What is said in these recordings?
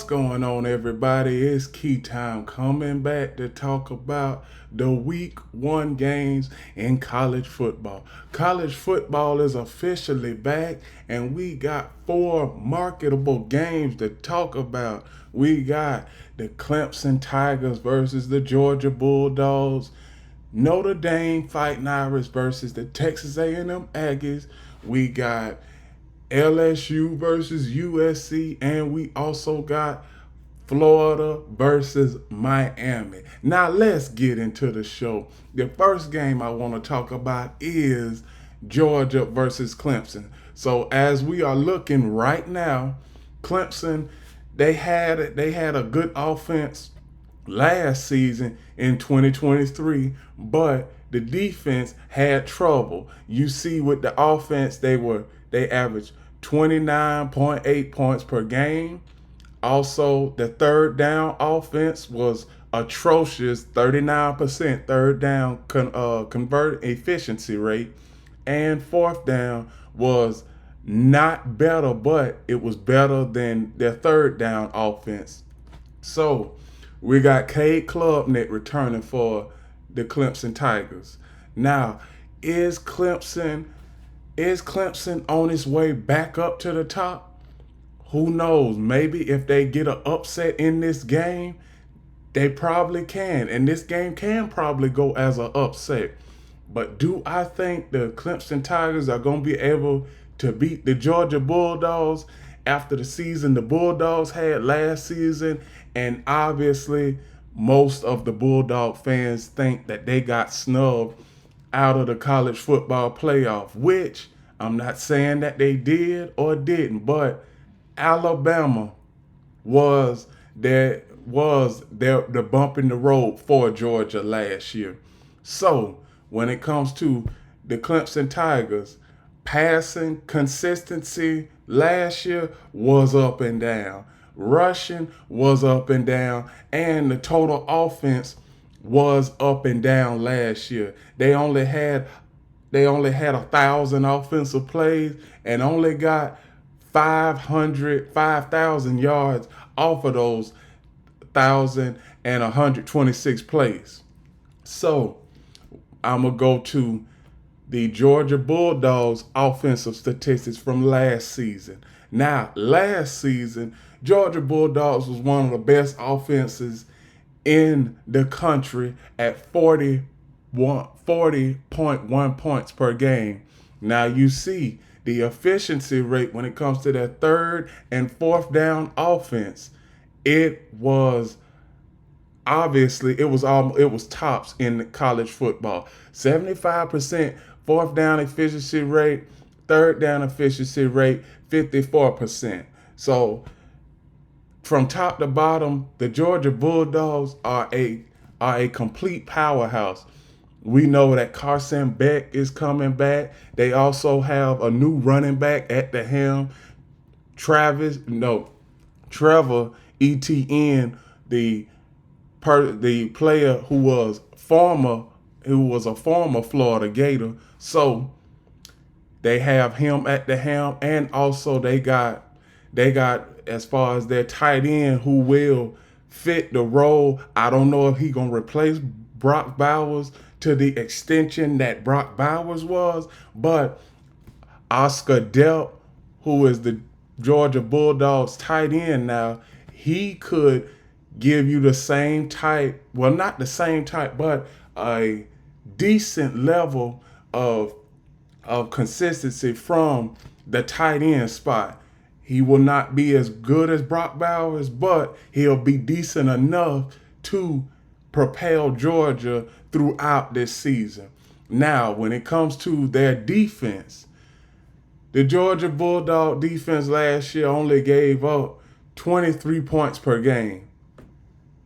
What's going on, everybody? It's Key Time coming back to talk about the week one games in college football. College football is officially back, and we got four marketable games to talk about. We got the Clemson Tigers versus the Georgia Bulldogs, Notre Dame Fighting Irish versus the Texas A&M Aggies. We got LSU versus USC, and we also got Florida versus Miami. Now let's get into the show. The first game I want to talk about is Georgia versus Clemson. So as we are looking right now, Clemson, they had a good offense last season in 2023, but the defense had trouble. You see, with the offense, they averaged 29.8 points per game. Also, the third down offense was atrocious, 39% third down convert efficiency rate, and fourth down was not better, but it was better than their third down offense. So we got Cade Klubnik returning for the Clemson Tigers. Now, is Clemson is Clemson on its way back up to the top? Who knows? Maybe if they get an upset in this game, they probably can. And this game can probably go as an upset. But do I think the Clemson Tigers are going to be able to beat the Georgia Bulldogs after the season the Bulldogs had last season? And obviously, most of the Bulldog fans think that they got snubbed out of the college football playoff, which I'm not saying that they did or didn't, but Alabama was the bump in the road for Georgia last year. So when it comes to the Clemson Tigers, passing consistency last year was up and down. Rushing was up and down, and the total offense was up and down last year. They only had 1,000 offensive plays and only got 5,000 yards off of those 1,126 plays. So I'm gonna go to the Georgia Bulldogs offensive statistics from last season. Now, last season, Georgia Bulldogs was one of the best offenses in the country at 40.1 points per game. Now you see the efficiency rate when it comes to that third and fourth down offense. It was tops in college football. 75% fourth down efficiency rate, third down efficiency rate 54%. So from top to bottom, the Georgia Bulldogs are a complete powerhouse. We know that Carson Beck is coming back. They also have a new running back at the helm, Trevor Etienne, the player who was a former Florida Gator. So they have him at the helm, and also they got as far as their tight end who will fit the role. I don't know if he's gonna replace Brock Bowers to the extension that Brock Bowers was, but Oscar Delp, who is the Georgia Bulldogs tight end now, he could give you the same type, well, not the same type, but a decent level of consistency from the tight end spot. He will not be as good as Brock Bowers, but he'll be decent enough to propel Georgia throughout this season. Now, when it comes to their defense, the Georgia Bulldog defense last year only gave up 23 points per game.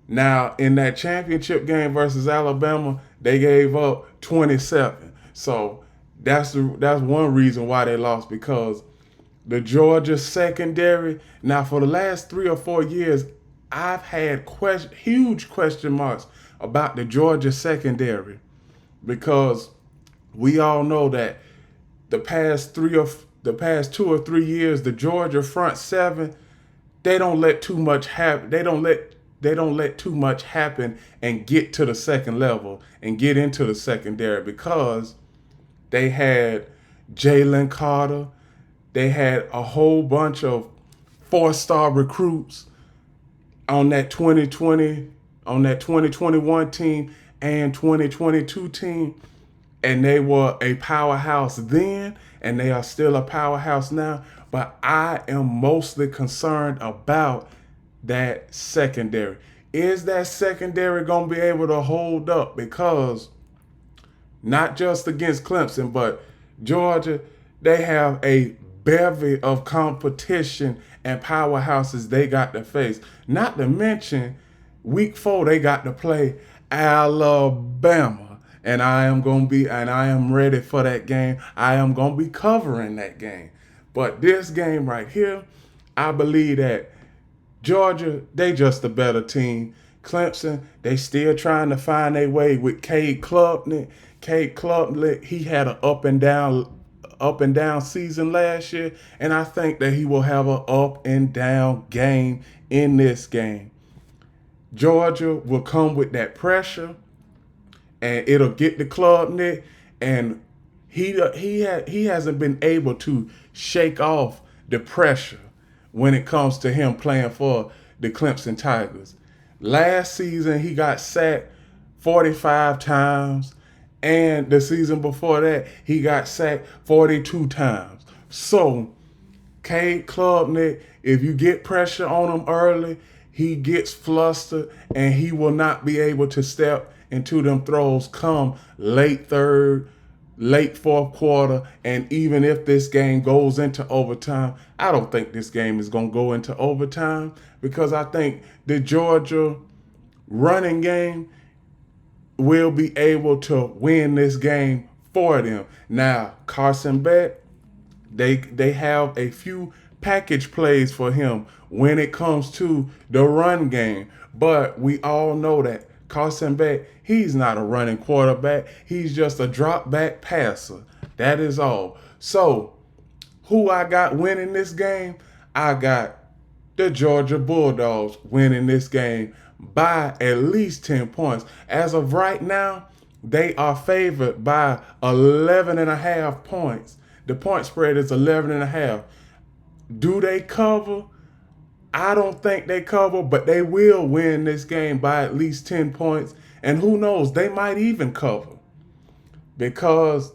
Now, in that championship game versus Alabama, they gave up 27. So that's one reason why they lost, because the Georgia secondary. Now, for the last 3 or 4 years, I've had huge question marks about the Georgia secondary, because we all know that the past 2 or 3 years, the Georgia front seven, they don't let too much happen. They don't let too much happen and get to the second level and get into the secondary, because they had Jalen Carter. They had a whole bunch of 4-star recruits on that 2021 team and 2022 team. And they were a powerhouse then, and they are still a powerhouse now. But I am mostly concerned about that secondary. Is that secondary going to be able to hold up? Because not just against Clemson, but Georgia, they have a bevy of competition and powerhouses they got to face. Not to mention, week 4, they got to play Alabama. And I am ready for that game. I am going to be covering that game. But this game right here, I believe that Georgia, they just a better team. Clemson, they still trying to find their way with Cade Klubnik. Cade Klubnik, he had an up and down season last year, and I think that he will have an up and down game in this game. Georgia will come with that pressure, and it'll get the Klubnik, and he hasn't been able to shake off the pressure when it comes to him playing for the Clemson Tigers. Last season, he got sacked 45 times, and the season before that, he got sacked 42 times. So, Cade Klubnik, if you get pressure on him early, he gets flustered, and he will not be able to step into them throws come late third, late fourth quarter. And even if this game goes into overtime, I don't think this game is going to go into overtime, because I think the Georgia running game will be able to win this game for them. Now, Carson Beck, they have a few package plays for him when it comes to the run game. But we all know that Carson Beck, he's not a running quarterback. He's just a drop back passer. That is all. So, who I got winning this game? I got the Georgia Bulldogs winning this game by at least 10 points. As of right now, they are favored by 11.5 points. The point spread is 11.5. Do they cover? I don't think they cover, but they will win this game by at least 10 points. And who knows, they might even cover. Because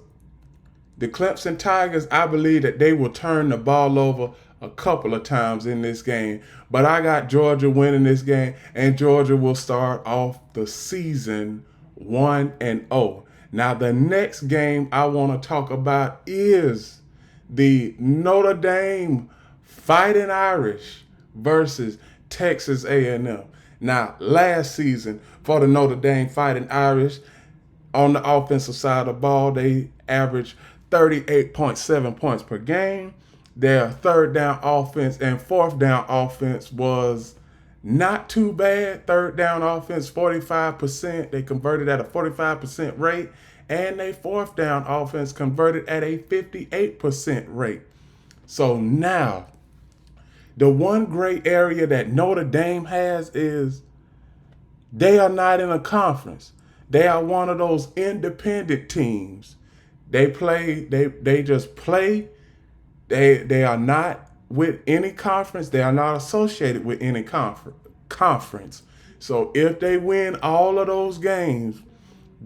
the Clemson Tigers, I believe that they will turn the ball over a couple of times in this game. But I got Georgia winning this game, and Georgia will start off the season 1-0. Now, the next game I want to talk about is the Notre Dame Fighting Irish versus Texas A&M. Now, last season for the Notre Dame Fighting Irish, on the offensive side of the ball, they averaged 38.7 points per game. Their third down offense and fourth down offense was not too bad. Third down offense, 45%. They converted at a 45% rate. And their fourth down offense converted at a 58% rate. So now, the one great area that Notre Dame has is they are not in a conference. They are one of those independent teams. They just play. They are not with any conference. They are not associated with any conference. So if they win all of those games,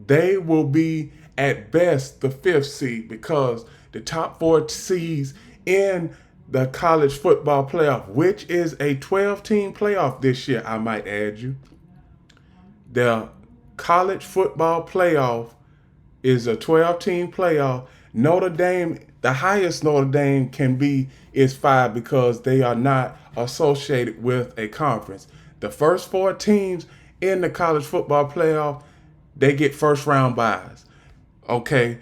they will be at best the 5th seed, because the top 4 seeds in the college football playoff, which is a 12-team playoff this year, I might add you. The college football playoff is a 12-team playoff. Notre Dame, the highest Notre Dame can be is 5, because they are not associated with a conference. The first 4 teams in the college football playoff, they get first-round byes. Okay,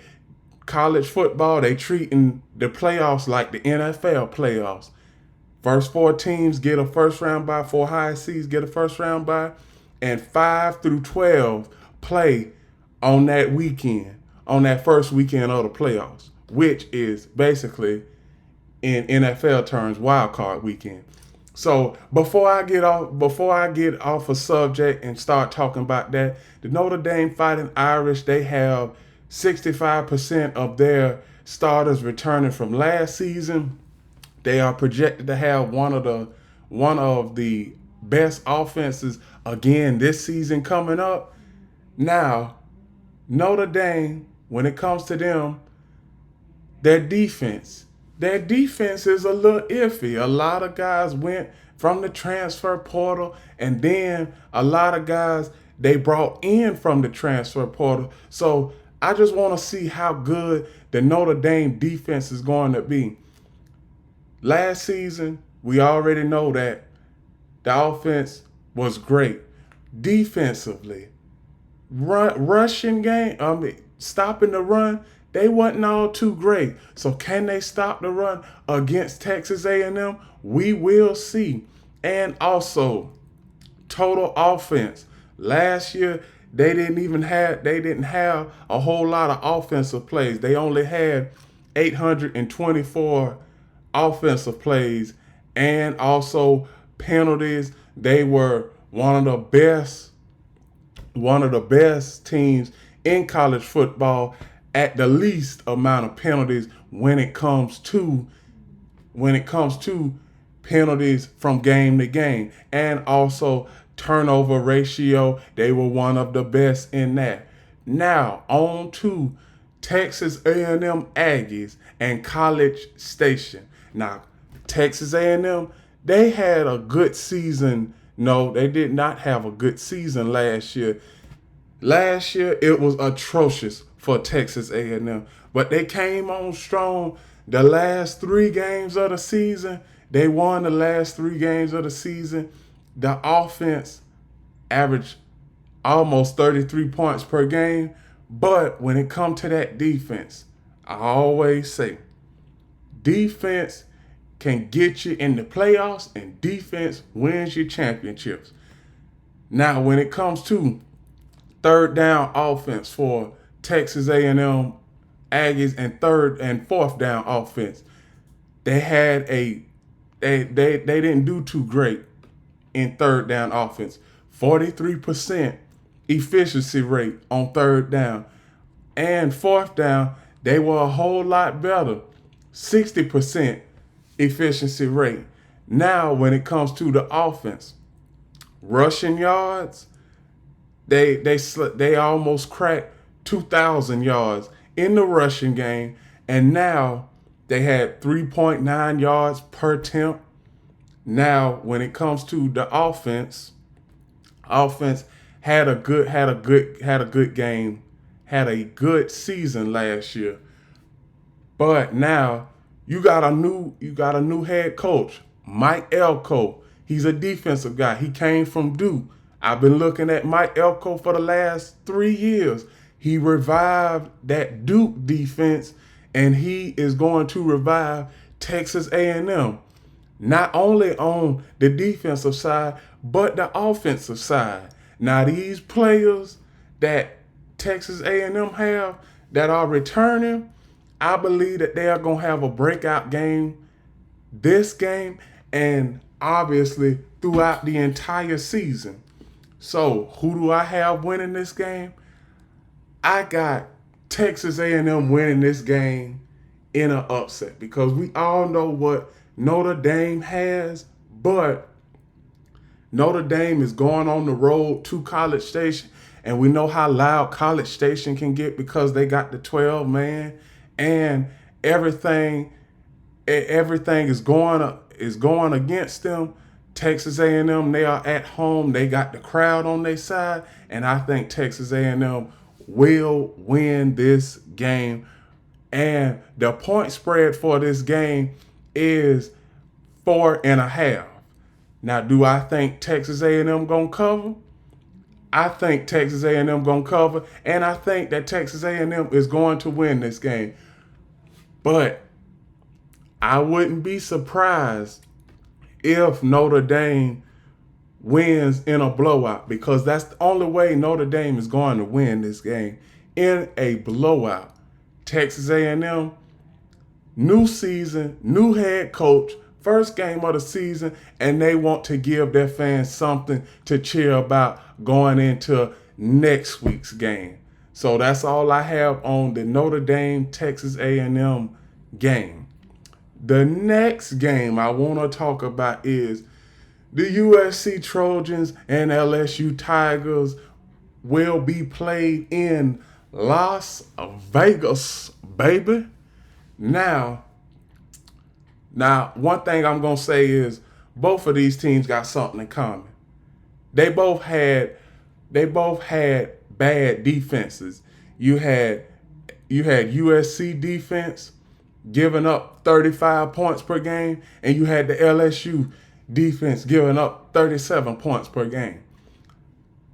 college football, they treating the playoffs like the NFL playoffs. First 4 teams get a first-round bye. 4 highest seeds get a first-round bye. And 5 through 12 play on that weekend, on that first weekend of the playoffs, which is basically, in NFL terms, wild card weekend. So before I get off a subject and start talking about that, the Notre Dame Fighting Irish, they have 65% of their starters returning from last season. They are projected to have one of the best offenses again this season coming up. Now, Notre Dame, when it comes to them, their defense. Their defense is a little iffy. A lot of guys went from the transfer portal, and then a lot of guys they brought in from the transfer portal. So I just want to see how good the Notre Dame defense is going to be. Last season, we already know that the offense was great. Defensively, rushing game, stopping the run, they wasn't all too great. So can they stop the run against Texas A&M? We will see. And also, total offense. Last year, they didn't have a whole lot of offensive plays. They only had 824 offensive plays and also penalties. They were one of the best teams in college football at the least amount of penalties when it comes to penalties from game to game, and also turnover ratio. They were one of the best in that. Now on to Texas A&M Aggies and College Station. Now Texas A&M, they had a good season. No, they did not have a good season last year. Last year it was atrocious for Texas A&M, but they came on strong. The last 3 games of the season, they won the last 3 games of the season. The offense averaged almost 33 points per game, but when it comes to that defense, I always say defense can get you in the playoffs, and defense wins you championships. Now, when it comes to third down offense for Texas A&M Aggies and third and fourth down offense, they had they didn't do too great in third down offense. 43% efficiency rate on third down. And fourth down, they were a whole lot better. 60% efficiency rate. Now, when it comes to the offense, rushing yards, they almost cracked 2,000 yards in the rushing game, and now they had 3.9 yards per attempt. Now, when it comes to the offense had a good game, had a good season last year. But now you got a new head coach, Mike Elko. He's a defensive guy. He came from Duke. I've been looking at Mike Elko for the last 3 years. He revived that Duke defense, and he is going to revive Texas A&M. Not only on the defensive side, but the offensive side. Now these players that Texas A&M have that are returning, I believe that they are going to have a breakout game this game and obviously throughout the entire season. So who do I have winning this game? I got Texas A&M winning this game in an upset because we all know what Notre Dame has, but Notre Dame is going on the road to College Station, and we know how loud College Station can get because they got the 12 man and everything is going against them. Texas A&M, they are at home. They got the crowd on their side, and I think Texas A&M will win this game. And the point spread for this game is 4.5. Now, do I think Texas A&M gonna cover? I think Texas A&M gonna cover, and I think that Texas A&M is going to win this game. But I wouldn't be surprised if Notre Dame wins in a blowout, because that's the only way Notre Dame is going to win this game, in a blowout. Texas A&M, new season, new head coach, first game of the season, and they want to give their fans something to cheer about going into next week's game. So that's all I have on the Notre Dame Texas A&M game. The next game I want to talk about is the USC Trojans and LSU Tigers will be played in Las Vegas, baby. Now, one thing I'm going to say is both of these teams got something in common. They both had bad defenses. You had USC defense giving up 35 points per game, and you had the LSU defense giving up 37 points per game.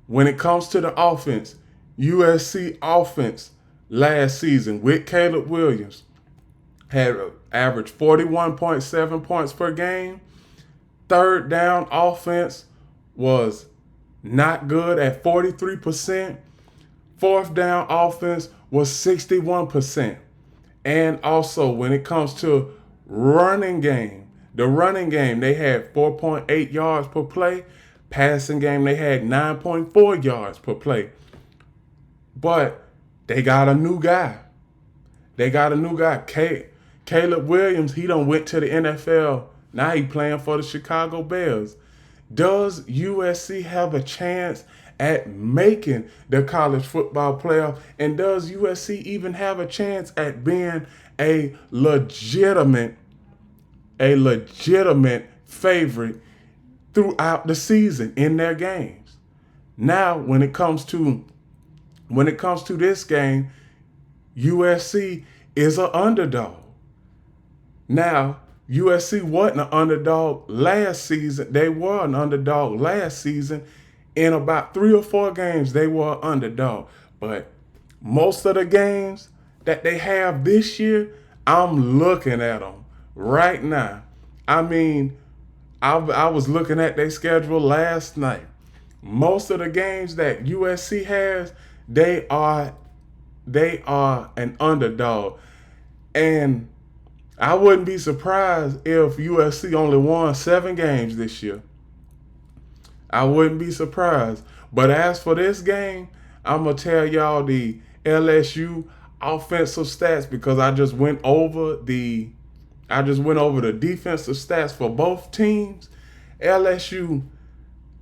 When it comes to the offense, USC offense last season with Caleb Williams had averaged 41.7 points per game. Third down offense was not good at 43%. Fourth down offense was 61%. And also when it comes to running game, the running game, they had 4.8 yards per play. Passing game, they had 9.4 yards per play. But they got a new guy. Caleb Williams, he done went to the NFL. Now he playing for the Chicago Bears. Does USC have a chance at making the college football playoff? And does USC even have a chance at being a legitimate favorite throughout the season in their games? Now, when it comes to this game, USC is an underdog. Now, USC wasn't an underdog last season. They were an underdog last season. In about 3 or 4 games, they were an underdog. But most of the games that they have this year, I'm looking at them right now. I mean, I was looking at their schedule last night. Most of the games that USC has, they are an underdog. And I wouldn't be surprised if USC only won 7 games this year. I wouldn't be surprised. But as for this game, I'm going to tell y'all the LSU offensive stats because I just went over the defensive stats for both teams. LSU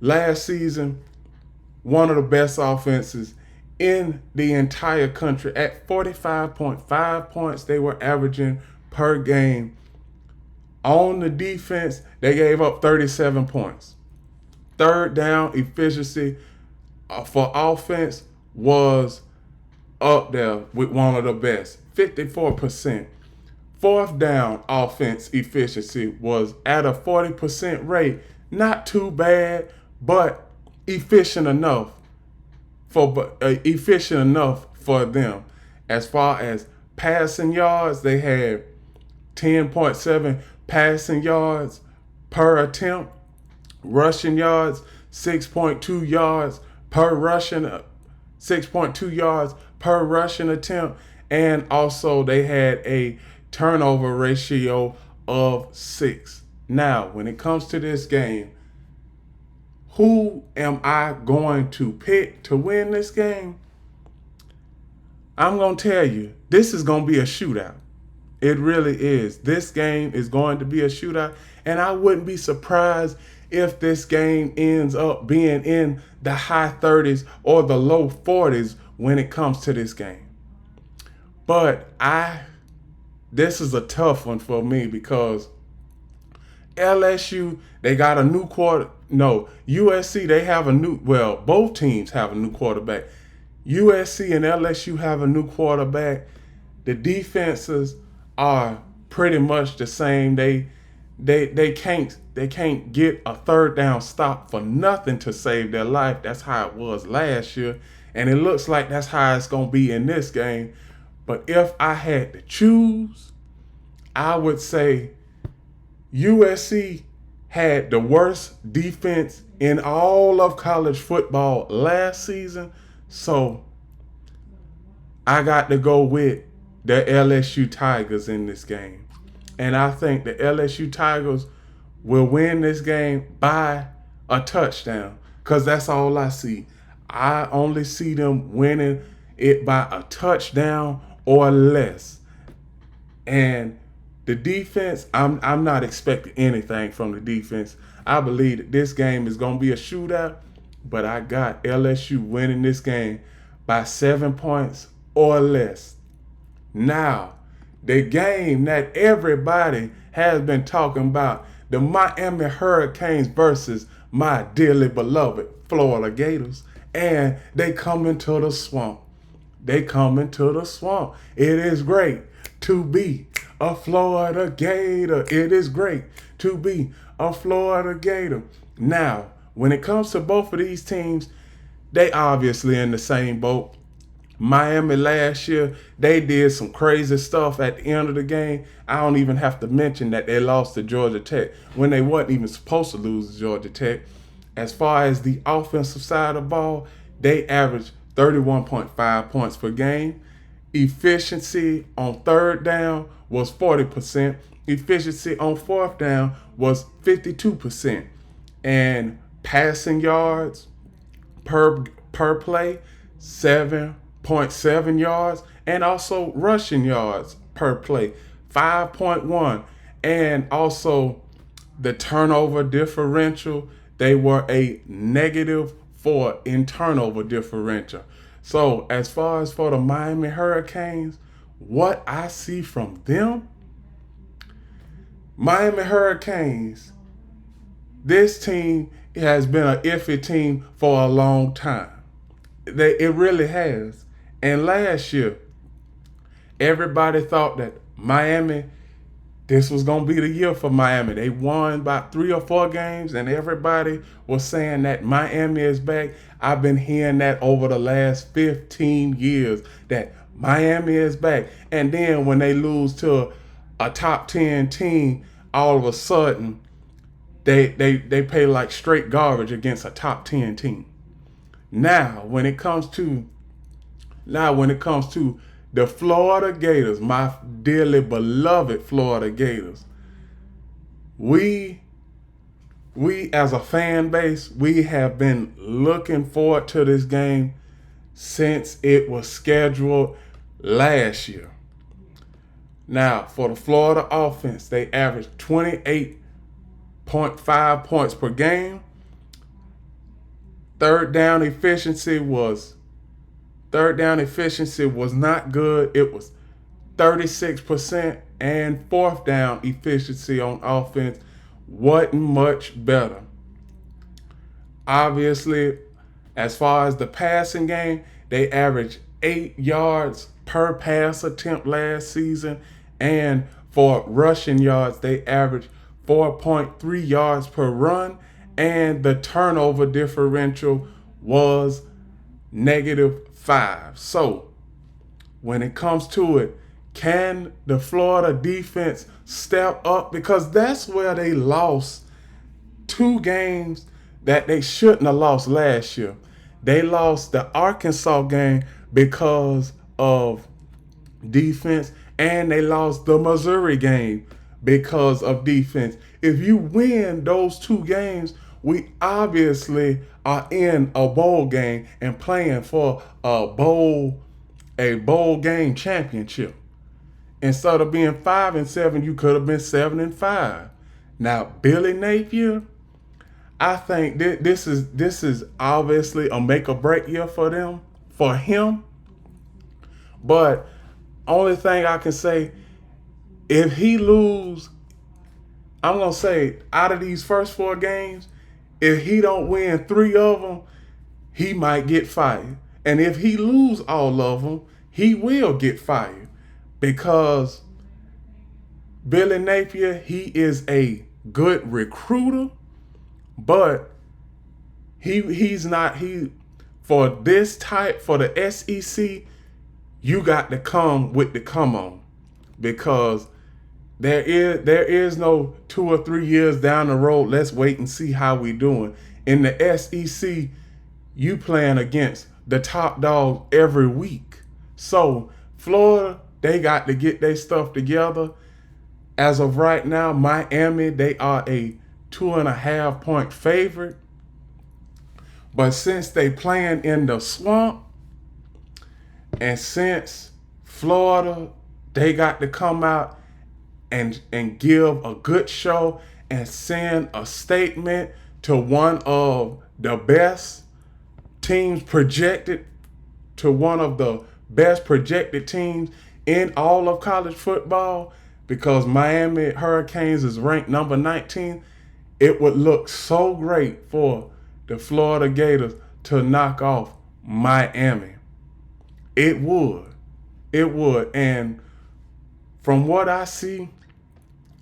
last season, one of the best offenses in the entire country at 45.5 points they were averaging per game. On the defense, they gave up 37 points. Third down efficiency for offense was up there with one of the best, 54%. Fourth down offense efficiency was at a 40% rate. Not too bad, but efficient enough for them. As far as passing yards, they had 10.7 passing yards per attempt. Rushing yards, 6.2 yards per rushing attempt. And also they had a turnover ratio of 6. Now, when it comes to this game, who am I going to pick to win this game? I'm going to tell you, this is going to be a shootout. It really is. This game is going to be a shootout, and I wouldn't be surprised if this game ends up being in the high 30s or the low 40s when it comes to this game. But this is a tough one for me because LSU, they got a new USC, they have both teams have a new quarterback. USC and LSU have a new quarterback. The defenses are pretty much the same. They can't get a third down stop for nothing to save their life. That's how it was last year. And it looks like that's how it's going to be in this game. But if I had to choose, I would say USC had the worst defense in all of college football last season. So I got to go with the LSU Tigers in this game. And I think the LSU Tigers will win this game by a touchdown, because that's all I see. I only see them winning it by a touchdown or less. And the defense, I'm not expecting anything from the defense. I believe that this game is going to be a shootout, but I got LSU winning this game by 7 points or less. Now, the game that everybody has been talking about, the Miami Hurricanes versus my dearly beloved Florida Gators, and they come into the swamp. They come into the swamp. It is great to be a Florida Gator. It is great to be a Florida Gator. Now, when it comes to both of these teams, they obviously in the same boat. Miami last year, they did some crazy stuff at the end of the game. I don't even have to mention that they lost to Georgia Tech when they wasn't even supposed to lose to Georgia Tech. As far as the offensive side of the ball, they averaged 31.5 points per game. Efficiency on third down was 40%. Efficiency on fourth down was 52%. And passing yards per play, 7.7 yards, and also rushing yards per play, 5.1. And also the turnover differential, they were a -4 in turnover differential. So as far as for the Miami Hurricanes, what I see from them, Miami Hurricanes, this team has been an iffy team for a long time. It really has. And last year, everybody thought that Miami, this was going to be the year for Miami. They won about 3 or 4 games, and everybody was saying that Miami is back. I've been hearing that over the last 15 years, that Miami is back. And then when they lose to a top 10 team, all of a sudden, they play like straight garbage against a top 10 team. Now, when it comes to the Florida Gators, my dearly beloved Florida Gators, we as a fan base, we have been looking forward to this game since it was scheduled last year. Now, for the Florida offense, they averaged 28.5 points per game. Third down efficiency was not good. It was 36%, and fourth down efficiency on offense wasn't much better. Obviously, as far as the passing game, they averaged 8 yards per pass attempt last season, and for rushing yards, they averaged 4.3 yards per run, and the turnover differential was -5. So, when it comes to it, can the Florida defense step up? Because that's where they lost 2 games that they shouldn't have lost last year. They lost the Arkansas game because of defense, and they lost the Missouri game because of defense. If you win those 2 games, we obviously are in a bowl game and playing for a bowl game championship. Instead of being 5-7, you could have been 7-5. Now, Billy Napier, I think this is obviously a make or break year for him. But only thing I can say, if he lose, I'm gonna say out of these first 4 games, if he don't win 3 of them, he might get fired. And if he lose all of them, he will get fired. Because Billy Napier, he is a good recruiter, but he's not for the SEC, you got to come with the come on, because there is no 2 or 3 years down the road, let's wait and see how we doing. In the SEC, you playing against the top dog every week. So Florida, they got to get their stuff together. As of right now, Miami, they are a 2.5 point favorite. But since they playing in the swamp, and since Florida, they got to come out and give a good show and send a statement to one of the best teams projected, to one of the best projected teams in all of college football, because Miami Hurricanes is ranked number 19. It would look so great for the Florida Gators to knock off Miami. It would. It would. And from what I see,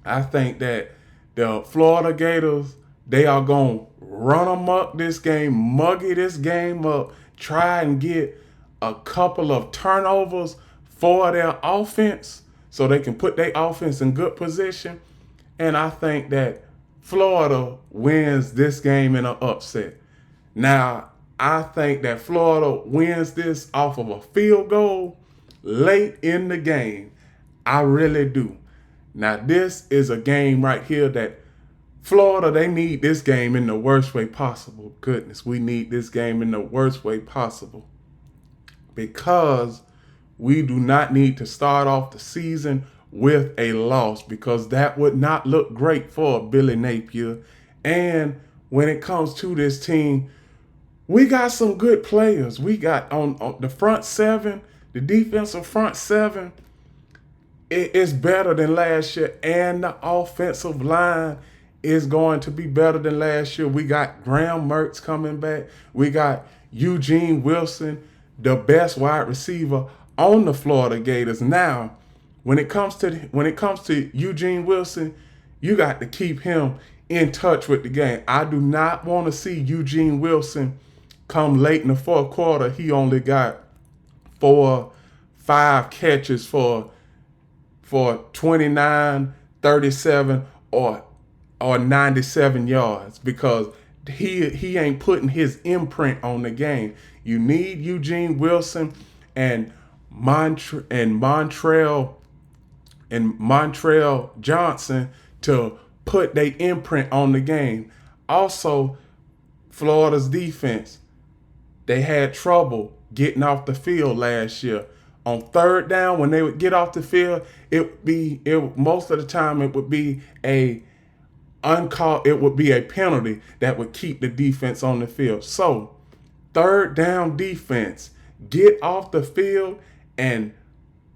I think that the Florida Gators, they are going to run amok this game, muggy this game up, try and get a couple of turnovers for their offense so they can put their offense in good position. And I think that Florida wins this game in an upset. Now, I think that Florida wins this off of a field goal late in the game. I really do. Now, this is a game right here that Florida, they need this game in the worst way possible. Goodness, we need this game in the worst way possible, because we do not need to start off the season with a loss, because that would not look great for Billy Napier. And when it comes to this team, we got some good players. We got on the front seven, the defensive front seven, it is better than last year, and the offensive line is going to be better than last year. We got Graham Mertz coming back. We got Eugene Wilson, the best wide receiver on the Florida Gators. Now, when it comes to Eugene Wilson, you got to keep him in touch with the game. I do not want to see Eugene Wilson come late in the fourth quarter. He only got 5 catches for 29, 37, or 97 yards, because he ain't putting his imprint on the game. You need Eugene Wilson and Montrell Johnson to put their imprint on the game. Also, Florida's defense, they had trouble getting off the field last year. On third down, when they would get off the field, most of the time it would be a penalty that would keep the defense on the field. So, third down defense, get off the field and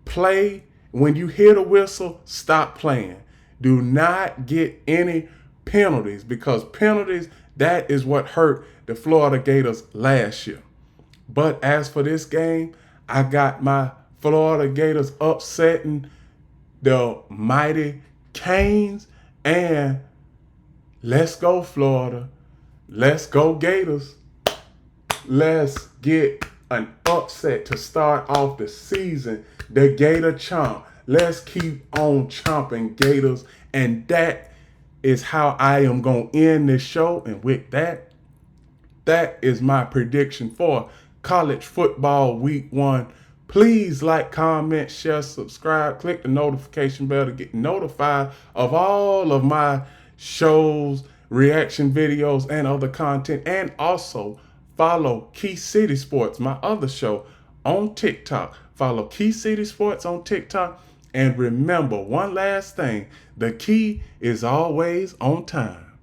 play. When you hear the whistle, stop playing. Do not get any penalties, because penalties, that is what hurt the Florida Gators last year. But as for this game, I got my Florida Gators upsetting the mighty Canes. And let's go, Florida. Let's go, Gators. Let's get an upset to start off the season. The Gator chomp. Let's keep on chomping, Gators. And that is how I am going to end this show. And with that, that is my prediction for college football week 1. Please like, comment, share, subscribe, click the notification bell to get notified of all of my shows, reaction videos, and other content. And also follow Key City Sports, my other show, on TikTok. Follow Key City Sports on TikTok. And remember, one last thing, the key is always on time.